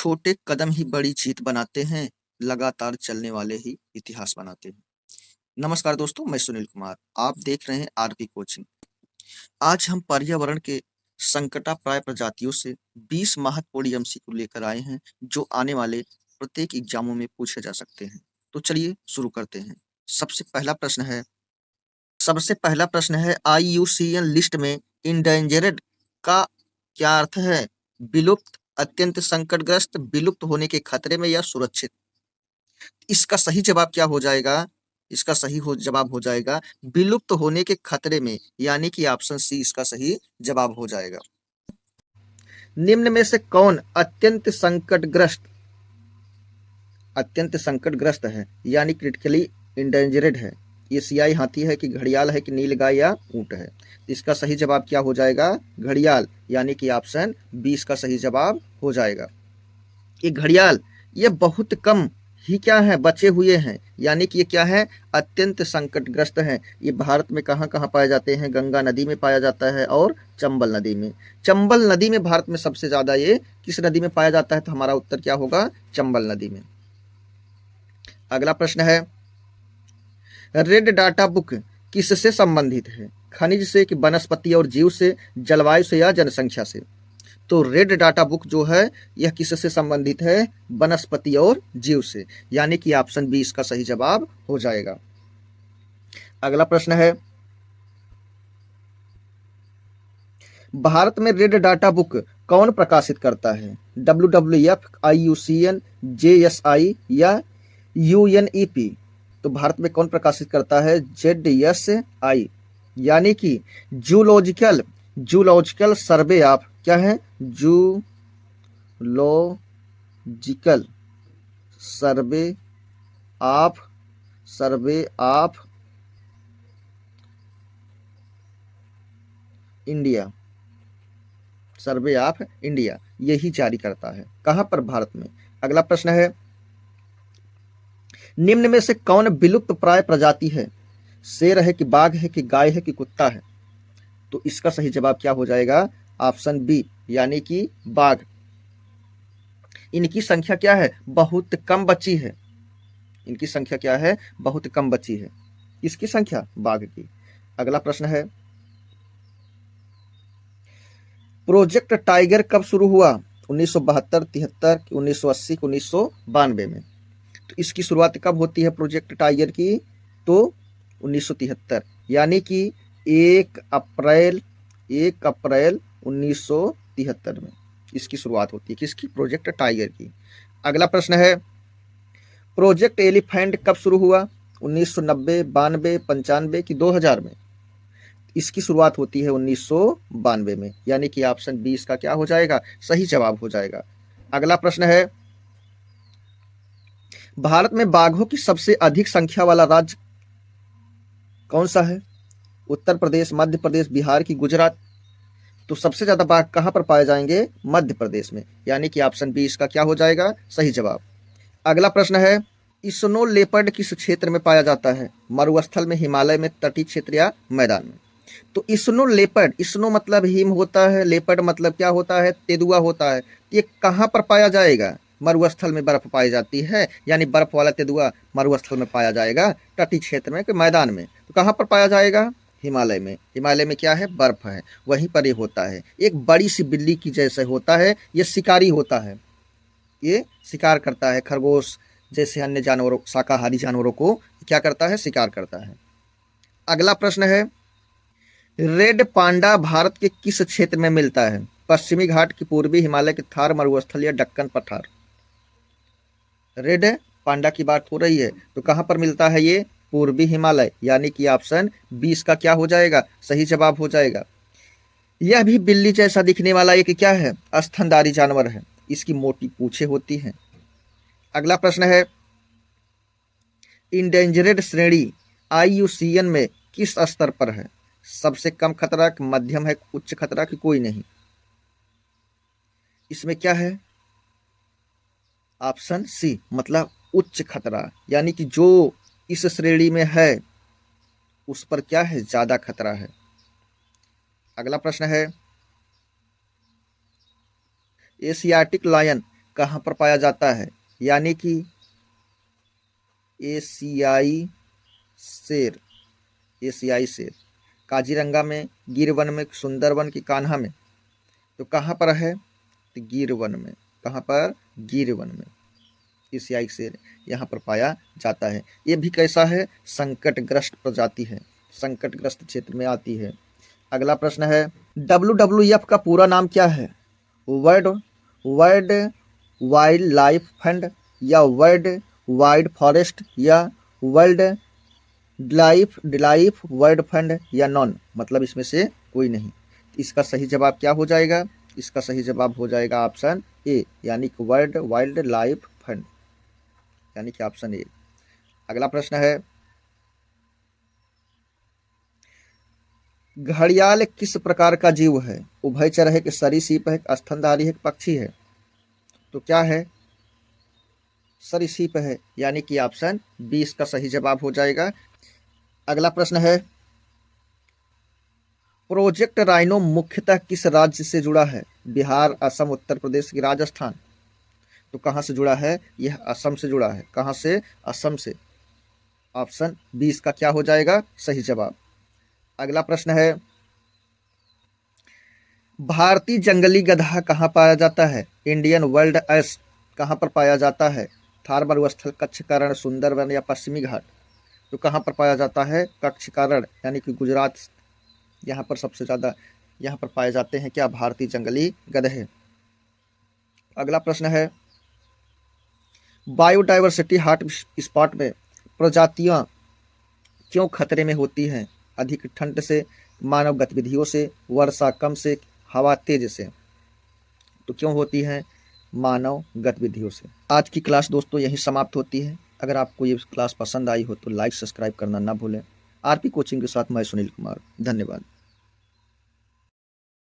छोटे कदम ही बड़ी जीत बनाते हैं, लगातार चलने वाले ही इतिहास बनाते हैं। नमस्कार दोस्तों, मैं सुनील कुमार। आप देख रहे हैं आरपी कोचिंग। आज हम पर्यावरण के संकटाप्राय प्रजातियों से 20 महत्वपूर्ण एमसीक्यू लेकर आए हैं, जो आने वाले प्रत्येक एग्जामों में पूछे जा सकते हैं। तो चलिए शुरू करते हैं। सबसे पहला प्रश्न है सबसे पहला प्रश्न है आईयूसीएन लिस्ट में इंडेंजर्ड का क्या अर्थ है? विलुप्त, अत्यंत संकटग्रस्त, विलुप्त होने के खतरे में या सुरक्षित। इसका सही जवाब क्या हो जाएगा? इसका जवाब हो जाएगा विलुप्त होने के खतरे में, यानी कि ऑप्शन सी इसका सही जवाब हो जाएगा। निम्न में से कौन अत्यंत संकटग्रस्त है, यानी क्रिटिकली इंडेंजर्ड है? एशियाई हाथी है कि घड़ियाल है कि नीलगाय या ऊंट है? इसका सही जवाब क्या हो जाएगा? घड़ियाल, यानी कि ऑप्शन बी इसका सही जवाब हो जाएगा। ये घड़ियाल ये बहुत कम ही क्या है बचे हुए हैं, यानी कि ये क्या है? अत्यंत संकटग्रस्त हैं। ये भारत में कहाँ कहाँ पाए जाते हैं? गंगा नदी में पाया जाता है और चंबल नदी में। चंबल नदी में भारत में सबसे ज्यादा ये किस नदी में पाया जाता है? तो हमारा उत्तर क्या होगा? चंबल नदी में। अगला प्रश्न है रेड डाटा बुक किससे संबंधित है? खनिज से कि वनस्पति और जीव से, जलवायु से या जनसंख्या से? तो रेड डाटा बुक जो है यह किससे संबंधित है? वनस्पति और जीव से, यानी कि ऑप्शन बी इसका सही जवाब हो जाएगा। अगला प्रश्न है भारत में रेड डाटा बुक कौन प्रकाशित करता है? WWF, IUCN, JSI या UNEP? तो भारत में कौन प्रकाशित करता है? ZSI, यानी कि जूलॉजिकल सर्वे ऑफ क्या है? Zoological survey of India, survey of India यही जारी करता है। कहां पर? भारत में। अगला प्रश्न है निम्न में से कौन विलुप्त प्राय प्रजाति है? शेर है कि बाघ है कि गाय है कि कुत्ता है? तो इसका सही जवाब क्या हो जाएगा? ऑप्शन बी, यानी कि बाघ। इनकी संख्या क्या है? बहुत कम बची है। इनकी संख्या क्या है? बहुत कम बची है। इसकी संख्या बाघ की। अगला प्रश्न है प्रोजेक्ट टाइगर कब शुरू हुआ? 1972, 73, 1980, 1992 में? तो इसकी शुरुआत कब होती है प्रोजेक्ट टाइगर की? तो 1973, यानी कि 1 अप्रैल 1973 में इसकी शुरुआत होती है। किसकी? प्रोजेक्ट टाइगर की। अगला प्रश्न है प्रोजेक्ट एलिफेंट कब शुरू हुआ? 1990, 92, 95 की 2000 में? इसकी शुरुआत होती है 1992 में, यानी कि ऑप्शन बी इसका क्या हो जाएगा? सही जवाब हो जाएगा। अगला प्रश्न है भारत में बाघों की सबसे अधिक संख्या वाला राज्य कौन सा है? उत्तर प्रदेश, मध्य प्रदेश, बिहार की गुजरात? तो सबसे ज्यादा बाघ कहां पर पाए जाएंगे? मध्य प्रदेश में, यानी कि ऑप्शन बी इसका क्या हो जाएगा? सही जवाब। अगला प्रश्न है स्नो लेपर्ड किस क्षेत्र में पाया जाता है? मरुस्थल में, हिमालय में, तटीय क्षेत्र या मैदान में? तो स्नो लेपर्ड, स्नो मतलब हिम होता है, लेपर्ड मतलब क्या होता है? तेंदुआ होता है। ये कहां पर पाया जाएगा? मरुस्थल में बर्फ पाई जाती है, यानी बर्फ वाला तेंदुआ मरुस्थल में पाया जाएगा, तटीय क्षेत्र में कि मैदान में? तो कहां पर पाया जाएगा? हिमालय में। हिमालय में क्या है? बर्फ है, वहीं पर ये होता है। एक बड़ी सी बिल्ली की जैसे होता है। ये शिकारी होता है, ये शिकार करता है। खरगोश जैसे अन्य जानवरों, शाकाहारी जानवरों को क्या करता है? शिकार करता है। अगला प्रश्न है रेड पांडा भारत के किस क्षेत्र में मिलता है? पश्चिमी घाट की, पूर्वी हिमालय के थार मरुस्थल या दक्कन पठार? रेड पांडा की बात हो रही है, तो कहां पर मिलता है ये? पूर्वी हिमालय, यानी कि ऑप्शन बी इसका क्या हो जाएगा? सही जवाब हो जाएगा। यह भी बिल्ली जैसा दिखने वाला एक क्या है? स्तनधारी जानवर है। इसकी मोटी पूंछें होती हैं। अगला प्रश्न है इंडेंजर्ड श्रेणी आईयूसीएन में किस स्तर पर है? सबसे कम खतरा, मध्यम है, उच्च खतरा की कोई नहीं? इसमें क्या है? ऑप्शन सी, मतलब उच्च खतरा, यानी कि जो इस श्रेणी में है उस पर क्या है? ज्यादा खतरा है। अगला प्रश्न है एशियाटिक लायन कहाँ पर पाया जाता है? यानी कि एशियाई शेर, एशियाई शेर काजीरंगा में, गिर वन में, सुंदरवन की कान्हा में। तो कहाँ पर है? तो गिर वन में। कहाँ पर? गिर वन में एशियाई शेर यहाँ पर पाया जाता है। ये भी कैसा है? संकटग्रस्त प्रजाति है, संकटग्रस्त क्षेत्र में आती है। अगला प्रश्न है, WWF का पूरा नाम क्या है? World world wild life fund, या वर्ल्ड वाइड फॉरेस्ट, या वर्ल्ड लाइफ वर्ल्ड फंड, या नॉन, मतलब इसमें से कोई नहीं। इसका सही जवाब क्या हो जाएगा? इसका सही जवाब हो जाएगा ऑप्शन ए, यानी कि वर्ल्ड वाइल्ड लाइफ फंड, यानी कि ऑप्शन ए। अगला प्रश्न है, घड़ियाल किस प्रकार का जीव है? उभयचर है कि सरीसृप है कि स्तनधारी है कि पक्षी है? तो क्या है? सरीसृप है, यानी कि ऑप्शन बी इसका सही जवाब हो जाएगा। अगला प्रश्न है, प्रोजेक्ट राइनो मुख्यतः किस राज्य से जुड़ा है? बिहार, असम, उत्तर प्रदेश की राजस्थान? तो कहां से जुड़ा है? यह असम से जुड़ा है। कहां से? असम से। ऑप्शन बी इसका क्या हो जाएगा? सही जवाब। अगला प्रश्न है, भारतीय जंगली गधा कहाँ पाया जाता है? इंडियन वर्ल्ड एस कहाँ पर पाया जाता है? थार मरुस्थल, कच्छकारण, सुंदरवन, या पश्चिमी घाट? तो कहाँ पर पाया जाता है? कच्छकारण, यानी कि गुजरात, यहाँ पर सबसे ज़्यादा यहाँ पर पाए जाते हैं क्या? भारतीय जंगली गधे। अगला प्रश्न है, बायोडाइवर्सिटी हॉट स्पॉट में प्रजातियां क्यों खतरे में होती हैं? अधिक ठंड से, मानव गतिविधियों से, वर्षा कम से, हवा तेज से? तो क्यों होती हैं? मानव गतिविधियों से। आज की क्लास दोस्तों यहीं समाप्त होती है। अगर आपको ये क्लास पसंद आई हो तो लाइक सब्सक्राइब करना ना भूलें। आरपी कोचिंग के साथ मैं सुनील कुमार, धन्यवाद।